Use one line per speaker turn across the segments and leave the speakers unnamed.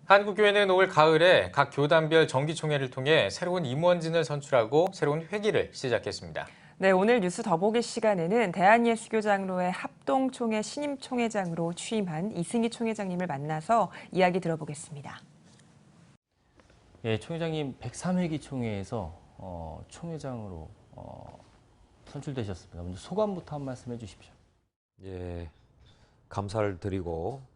한국교회는 올 가을에 각 교단별 정기총회를 통해 새로운 임원진을 선출하고 새로운 회기를 시작했습니다.
네, 오늘 뉴스 더보기 시간에는 대한예수교장로회 합동총회 신임 총회장으로 취임한 이승희 총회장님을 만나서 이야기 들어보겠습니다.
예, 총회장님 103회기 총회에서 총회장으로 선출되셨습니다. 먼저 소감부터 한 말씀 해주십시오.
예, 감사를 드리고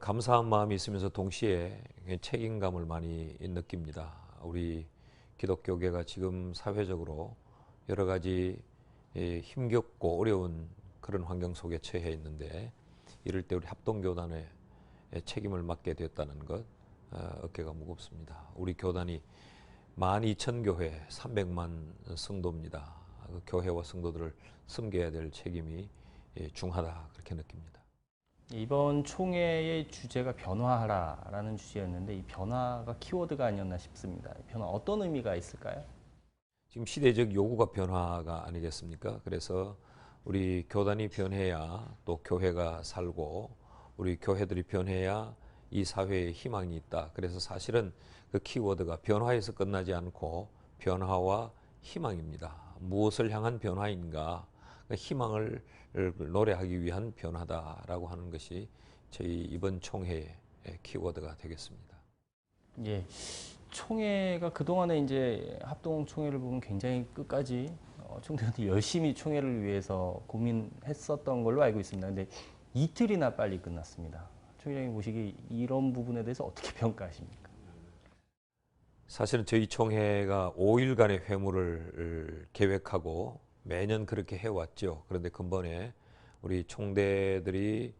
감사한 마음이 있으면서 동시에 책임감을 많이 느낍니다. 우리 기독교계가 지금 사회적으로 여러 가지 힘겹고 어려운 그런 환경 속에 처해 있는데 이럴 때 우리 합동교단의 책임을 맡게 됐다는 것 어깨가 무겁습니다. 우리 교단이 12,000교회 300만 성도입니다. 그 교회와 성도들을 섬겨야 될 책임이 중하다 그렇게 느낍니다.
이번 총회의 주제가 변화하라라는 주제였는데 이 변화가 키워드가 아니었나 싶습니다. 변화 어떤 의미가 있을까요?
지금 시대적 요구가 변화가 아니겠습니까? 그래서 우리 교단이 변해야 또 교회가 살고 우리 교회들이 변해야 이 사회에 희망이 있다. 그래서 사실은 그 키워드가 변화에서 끝나지 않고 변화와 희망입니다. 무엇을 향한 변화인가? 희망을 노래하기 위한 변화다라고 하는 것이 저희 이번 총회의 키워드가 되겠습니다.
예, 총회가 그동안에 이제 합동 총회를 보면 굉장히 끝까지 총회들이 열심히 총회를 위해서 고민했었던 걸로 알고 있습니다. 근데 이틀이나 빨리 끝났습니다. 총회장님 보시기 이런 부분에 대해서 어떻게 평가하십니까?
사실은 저희 총회가 5일간의 회무를 계획하고 매년 그렇게 해왔죠. 그런데 근본에 우리 총대들이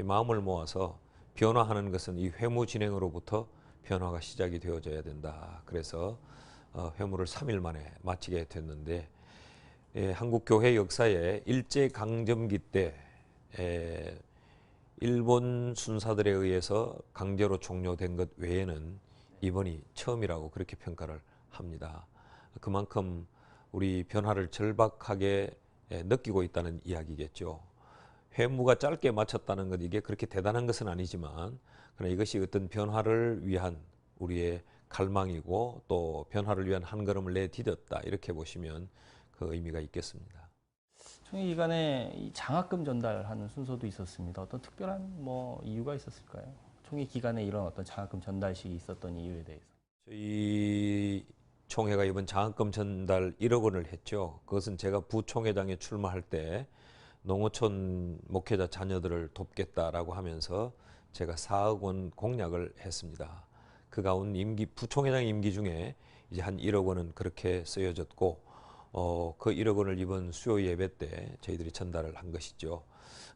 마음을 모아서 변화하는 것은 이 회무 진행으로부터 변화가 시작이 되어져야 된다. 그래서 회무를 3일 만에 마치게 됐는데 한국 교회 역사에 일제강점기 때 일본 순사들에 의해서 강제로 종료된 것 외에는 이번이 처음이라고 그렇게 평가를 합니다. 그만큼 우리 변화를 절박하게 느끼고 있다는 이야기겠죠. 회무가 짧게 마쳤다는 것 이게 그렇게 대단한 것은 아니지만 그러나 이것이 어떤 변화를 위한 우리의 갈망이고 또 변화를 위한 한 걸음을 내디뎠다 이렇게 보시면 그 의미가 있겠습니다.
총회 기간에 이 장학금 전달하는 순서도 있었습니다. 어떤 특별한 이유가 있었을까요? 총회 기간에 이런 어떤 장학금 전달식이 있었던 이유에 대해서.
저희 총회가 이번 장학금 전달 1억 원을 했죠. 그것은 제가 부총회장에 출마할 때 농어촌 목회자 자녀들을 돕겠다라고 하면서 제가 4억 원 공약을 했습니다. 그 가운데 부총회장 임기 중에 이제 한 1억 원은 그렇게 쓰여졌고 그 1억 원을 이번 수요 예배 때 저희들이 전달을 한 것이죠.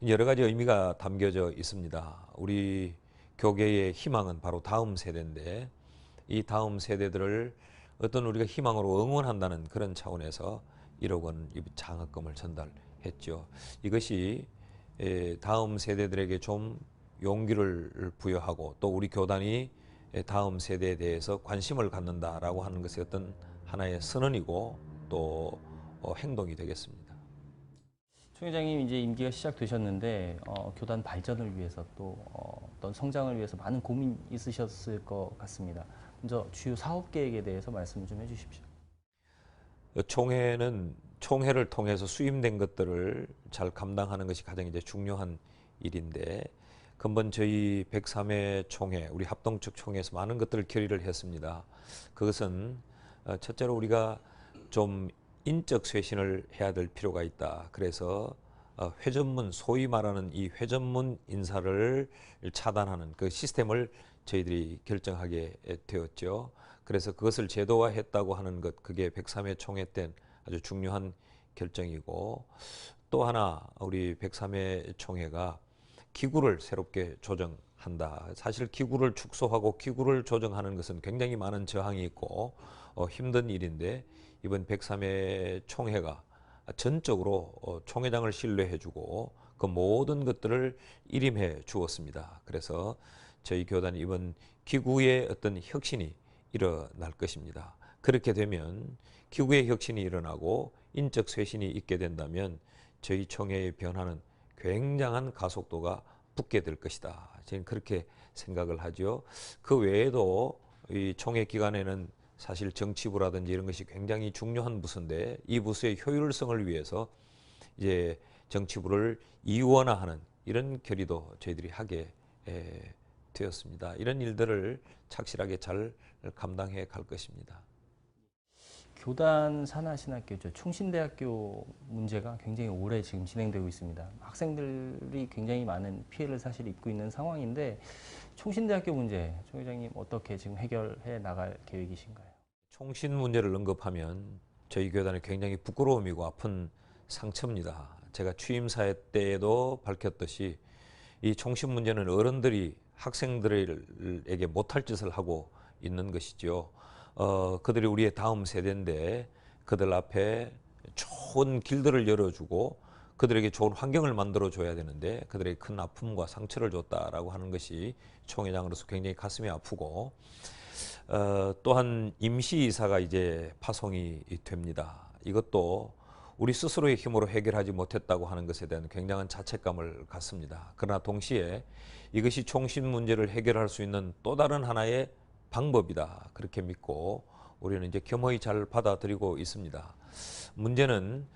여러 가지 의미가 담겨져 있습니다. 우리 교계의 희망은 바로 다음 세대인데 이 다음 세대들을 어떤 우리가 희망으로 응원한다는 그런 차원에서 1억 원 장학금을 전달했죠. 이것이 다음 세대들에게 좀 용기를 부여하고 또 우리 교단이 다음 세대에 대해서 관심을 갖는다라고 하는 것이 어떤 하나의 선언이고 또 행동이 되겠습니다.
총회장님 이제 임기가 시작되셨는데 교단 발전을 위해서 또 어떤 성장을 위해서 많은 고민 있으셨을 것 같습니다. 먼저 주요 사업 계획에 대해서 말씀 좀 해주십시오.
총회를 통해서 수임된 것들을 잘 감당하는 것이 가장 이제 중요한 일인데 근본 저희 103회 총회, 우리 합동측 총회에서 많은 것들을 결의를 했습니다. 그것은 첫째로 우리가 좀 인적 쇄신을 해야 될 필요가 있다. 그래서 회전문, 소위 말하는 이 회전문 인사를 차단하는 그 시스템을 저희들이 결정하게 되었죠. 그래서 그것을 제도화했다고 하는 것, 그게 103회 총회 때 아주 중요한 결정이고 또 하나 우리 103회 총회가 기구를 새롭게 조정한다. 사실 기구를 축소하고 기구를 조정하는 것은 굉장히 많은 저항이 있고 힘든 일인데 이번 103회 총회가 전적으로 총회장을 신뢰해주고 그 모든 것들을 일임해 주었습니다. 그래서 저희 교단이 이번 기구의 어떤 혁신이 일어날 것입니다. 그렇게 되면 기구의 혁신이 일어나고 인적 쇄신이 있게 된다면 저희 총회의 변화는 굉장한 가속도가 붙게 될 것이다. 저는 그렇게 생각을 하죠. 그 외에도 이 총회 기간에는 사실 정치부라든지 이런 것이 굉장히 중요한 부서인데 이 부서의 효율성을 위해서 이제 정치부를 이원화하는 이런 결의도 저희들이 하게 되었습니다. 이런 일들을 착실하게 잘 감당해 갈 것입니다.
교단 산하신학교죠. 충신대학교 문제가 굉장히 오래 지금 진행되고 있습니다. 학생들이 굉장히 많은 피해를 사실 입고 있는 상황인데 충신대학교 문제, 총 회장님 어떻게 지금 해결해 나갈 계획이신가요?
총신 문제를 언급하면 저희 교단에 굉장히 부끄러움이고 아픈 상처입니다. 제가 취임사회 때에도 밝혔듯이 이 총신 문제는 어른들이 학생들에게 못할 짓을 하고 있는 것이죠. 그들이 우리의 다음 세대인데 그들 앞에 좋은 길들을 열어주고 그들에게 좋은 환경을 만들어줘야 되는데 그들에게 큰 아픔과 상처를 줬다라고 하는 것이 총회장으로서 굉장히 가슴이 아프고 또한 임시이사가 이제 파송이 됩니다. 이것도 우리 스스로의 힘으로 해결하지 못했다고 하는 것에 대한 굉장한 자책감을 갖습니다. 그러나 동시에 이것이 총신 문제를 해결할 수 있는 또 다른 하나의 방법이다. 그렇게 믿고 우리는 이제 겸허히 잘 받아들이고 있습니다. 문제는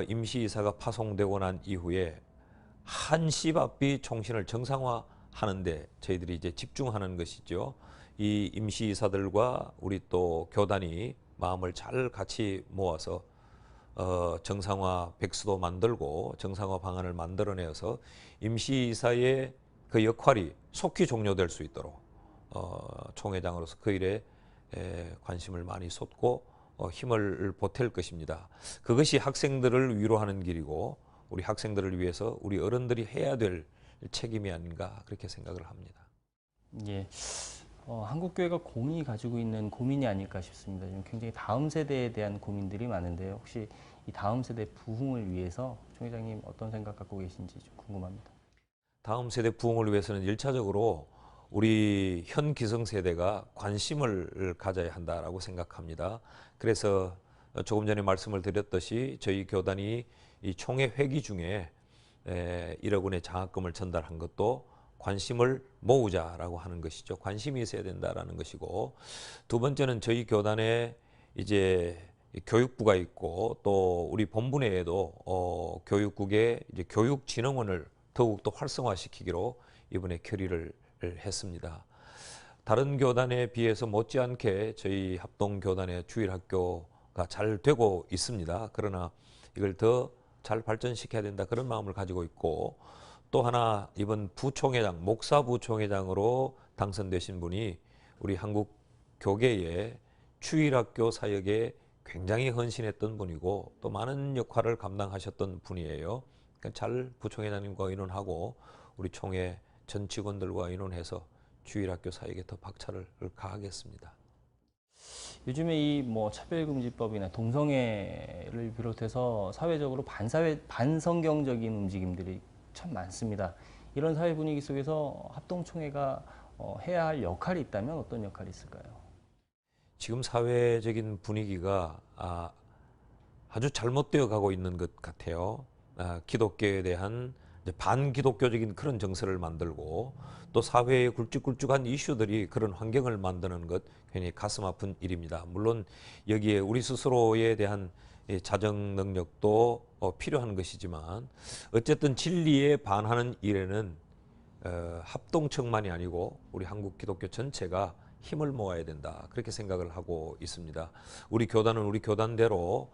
임시이사가 파송되고 난 이후에 한시바삐 총신을 정상화하는데 저희들이 이제 집중하는 것이죠. 이 임시이사들과 우리 또 교단이 마음을 잘 같이 모아서 정상화 백수도 만들고 정상화 방안을 만들어내어서 임시이사의 그 역할이 속히 종료될 수 있도록 총회장으로서 그 일에 관심을 많이 쏟고 힘을 보탤 것입니다. 그것이 학생들을 위로하는 길이고 우리 학생들을 위해서 우리 어른들이 해야 될 책임이 아닌가 그렇게 생각을 합니다.
예. 한국교회가 공이 가지고 있는 고민이 아닐까 싶습니다. 지금 굉장히 다음 세대에 대한 고민들이 많은데요. 혹시 이 다음 세대 부흥을 위해서 총 회장님 어떤 생각 갖고 계신지 좀 궁금합니다.
다음 세대 부흥을 위해서는 1차적으로 우리 현 기성세대가 관심을 가져야 한다라고 생각합니다. 그래서 조금 전에 말씀을 드렸듯이 저희 교단이 이 총회 회기 중에 1억 원의 장학금을 전달한 것도 관심을 모으자라고 하는 것이죠. 관심이 있어야 된다라는 것이고 두 번째는 저희 교단에 이제 교육부가 있고 또 우리 본부 내에도 교육국의 이제 교육진흥원을 더욱 더 활성화시키기로 이번에 결의를 했습니다. 다른 교단에 비해서 못지않게 저희 합동교단의 주일학교가 잘 되고 있습니다. 그러나 이걸 더 잘 발전시켜야 된다 그런 마음을 가지고 있고 또 하나 이번 부총회장, 목사부총회장으로 당선되신 분이 우리 한국 교계의 주일학교 사역에 굉장히 헌신했던 분이고 또 많은 역할을 감당하셨던 분이에요. 그러니까 잘 부총회장님과 의논하고 우리 총회 전 직원들과 의논해서 주일학교 사역에 더 박차를 가하겠습니다.
요즘에 이 뭐 차별금지법이나 동성애를 비롯해서 사회적으로 반성경적인 움직임들이 참 많습니다. 이런 사회 분위기 속에서 합동총회가 해야 할 역할이 있다면 어떤 역할이 있을까요?
지금 사회적인 분위기가 아주 잘못되어 가고 있는 것 같아요. 기독교에 대한 반기독교적인 그런 정서를 만들고 또 사회의 굵직굵직한 이슈들이 그런 환경을 만드는 것 굉장히 가슴 아픈 일입니다. 물론 여기에 우리 스스로에 대한 자정 능력도 필요한 것이지만 어쨌든 진리에 반하는 일에는 합동청만이 아니고 우리 한국 기독교 전체가 힘을 모아야 된다 그렇게 생각을 하고 있습니다. 우리 교단은 우리 교단대로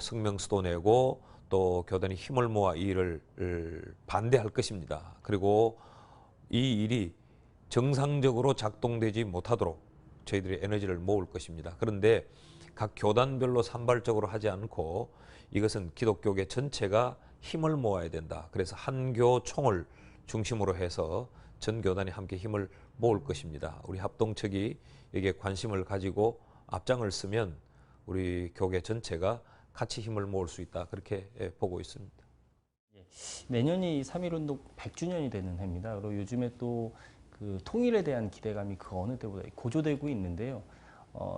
성명서도 내고 또 교단이 힘을 모아 이 일을 반대할 것입니다. 그리고 이 일이 정상적으로 작동되지 못하도록 저희들이 에너지를 모을 것입니다. 그런데 각 교단별로 산발적으로 하지 않고 이것은 기독교계 전체가 힘을 모아야 된다. 그래서 한교총을 중심으로 해서 전 교단이 함께 힘을 모을 것입니다. 우리 합동측이 여기에 관심을 가지고 앞장을 쓰면 우리 교계 전체가 같이 힘을 모을 수 있다. 그렇게 보고 있습니다.
내년이 3.1운동 100주년이 되는 해입니다. 그리고 요즘에 또 그 통일에 대한 기대감이 그 어느 때보다 고조되고 있는데요.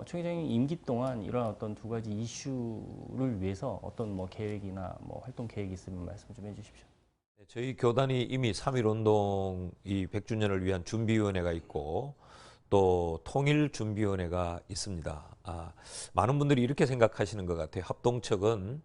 총 회장님 임기 동안 이런 어떤 두 가지 이슈를 위해서 어떤 뭐 계획이나 뭐 활동 계획이 있으면 말씀 좀 해주십시오.
저희 교단이 이미 3.1운동 이 100주년을 위한 준비위원회가 있고 또 통일준비위원회가 있습니다. 많은 분들이 이렇게 생각하시는 것 같아요. 합동측은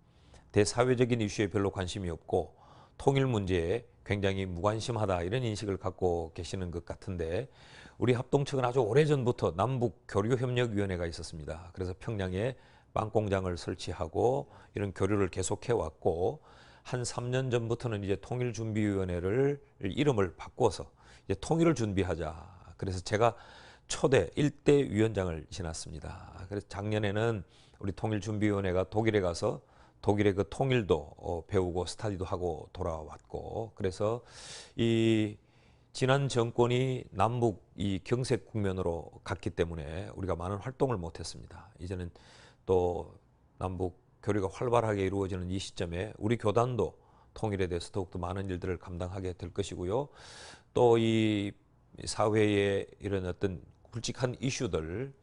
대사회적인 이슈에 별로 관심이 없고 통일 문제에 굉장히 무관심하다 이런 인식을 갖고 계시는 것 같은데 우리 합동측은 아주 오래전부터 남북교류협력위원회가 있었습니다. 그래서 평양에 빵공장을 설치하고 이런 교류를 계속해 왔고 한 3년 전부터는 이제 통일준비위원회를 이름을 바꿔서 이제 통일을 준비하자. 그래서 제가 초대 1대 위원장을 지났습니다. 그래서 작년에는 우리 통일준비위원회가 독일에 가서 독일의 그 통일도 배우고 스타디도 하고 돌아왔고 그래서 이 지난 정권이 남북 이 경색 국면으로 갔기 때문에 우리가 많은 활동을 못했습니다. 이제는 또 남북 교류가 활발하게 이루어지는 이 시점에 우리 교단도 통일에 대해서 더욱더 많은 일들을 감당하게 될 것이고요. 또 이 사회의 이런 어떤 굵직한 이슈들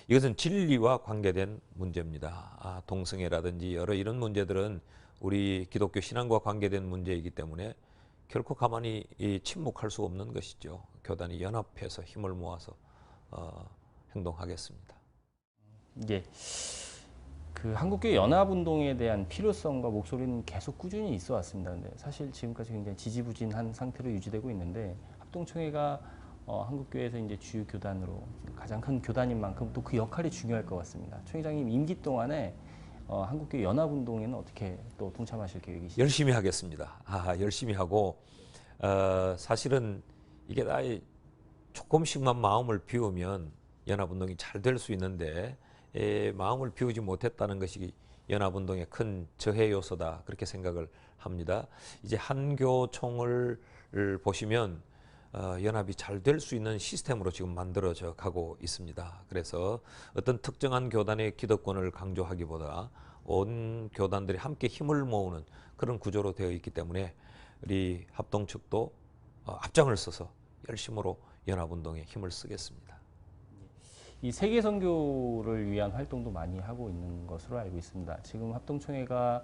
이것은 진리와 관계된 문제입니다. 동성애라든지 여러 이런 문제들은 우리 기독교 신앙과 관계된 문제이기 때문에 결코 가만히 침묵할 수 없는 것이죠. 교단이 연합해서 힘을 모아서 행동하겠습니다.
예. 그 한국교회 연합운동에 대한 필요성과 목소리는 계속 꾸준히 있어 왔습니다. 근데 사실 지금까지 굉장히 지지부진한 상태로 유지되고 있는데 합동총회가 한국교회에서 이제 주요 교단으로 가장 큰 교단인 만큼 또 그 역할이 중요할 것 같습니다. 총회장님 임기 동안에 한국교회 연합운동에는 어떻게 또 동참하실 계획이시죠?
열심히 하겠습니다. 열심히 하고 사실은 이게 다 조금씩만 마음을 비우면 연합운동이 잘 될 수 있는데 마음을 비우지 못했다는 것이 연합운동의 큰 저해 요소다 그렇게 생각을 합니다. 이제 한교총을 보시면 연합이 잘 될 수 있는 시스템으로 지금 만들어져 가고 있습니다. 그래서 어떤 특정한 교단의 기득권을 강조하기보다 온 교단들이 함께 힘을 모으는 그런 구조로 되어 있기 때문에 우리 합동 측도 앞장을 서서 열심으로 연합운동에 힘을 쓰겠습니다.
이 세계 선교를 위한 활동도 많이 하고 있는 것으로 알고 있습니다. 지금 합동총회가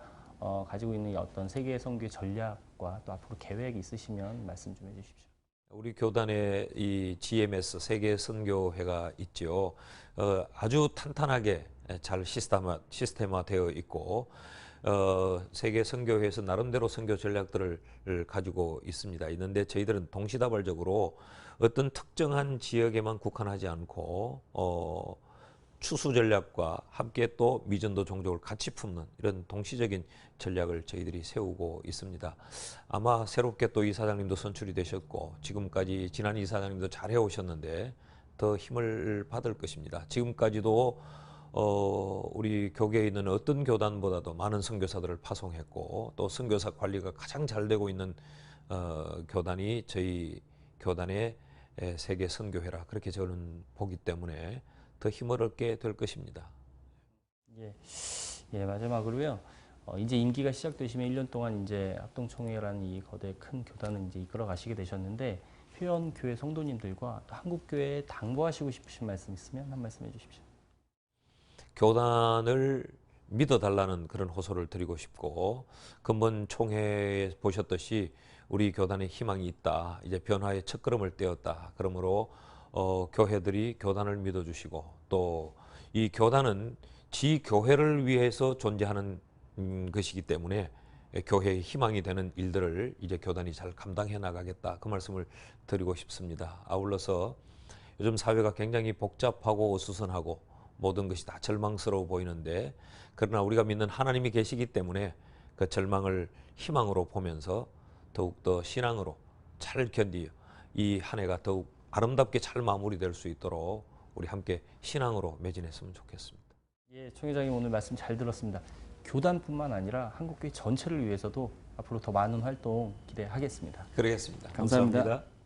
가지고 있는 어떤 세계 선교의 전략과 또 앞으로 계획이 있으시면 말씀 좀 해주십시오.
우리 교단에 이 GMS 세계 선교회가 있죠. 아주 탄탄하게 잘 시스템화되어 있고 세계 선교회에서 나름대로 선교 전략들을 가지고 있는데 저희들은 동시다발적으로 어떤 특정한 지역에만 국한하지 않고 추수 전략과 함께 또 미전도 종족을 같이 품는 이런 동시적인 전략을 저희들이 세우고 있습니다. 아마 새롭게 또 이사장님도 선출이 되셨고 지금까지 지난 이사장님도 잘 해오셨는데 더 힘을 받을 것입니다. 지금까지도 우리 교계에 있는 어떤 교단보다도 많은 선교사들을 파송했고 또 선교사 관리가 가장 잘 되고 있는 교단이 저희 교단의 세계 선교회라 그렇게 저는 보기 때문에 더 힘을 얻게 될 것입니다.
예, 마지막으로요. 이제 임기가 시작되시면 1년 동안 이제 합동총회라는 이 거대 큰 교단을 이제 이끌어 가시게 되셨는데 회원 교회 성도님들과 또 한국교회에 당부하시고 싶으신 말씀 있으면 한 말씀 해주십시오.
교단을 믿어달라는 그런 호소를 드리고 싶고 근본 총회에 보셨듯이 우리 교단에 희망이 있다. 이제 변화의 첫걸음을 떼었다. 그러므로 교회들이 교단을 믿어주시고 또 이 교단은 지 교회를 위해서 존재하는 것이기 때문에 교회의 희망이 되는 일들을 이제 교단이 잘 감당해 나가겠다. 그 말씀을 드리고 싶습니다. 아울러서 요즘 사회가 굉장히 복잡하고 어수선하고 모든 것이 다 절망스러워 보이는데 그러나 우리가 믿는 하나님이 계시기 때문에 그 절망을 희망으로 보면서 더욱더 신앙으로 잘 견디어 이 한 해가 더욱 아름답게 잘 마무리될 수 있도록 우리 함께 신앙으로 매진했으면 좋겠습니다.
예, 총회장님 오늘 말씀 잘 들었습니다. 교단뿐만 아니라 한국교회 전체를 위해서도 앞으로 더 많은 활동 기대하겠습니다.
그러겠습니다.
감사합니다.
감사합니다.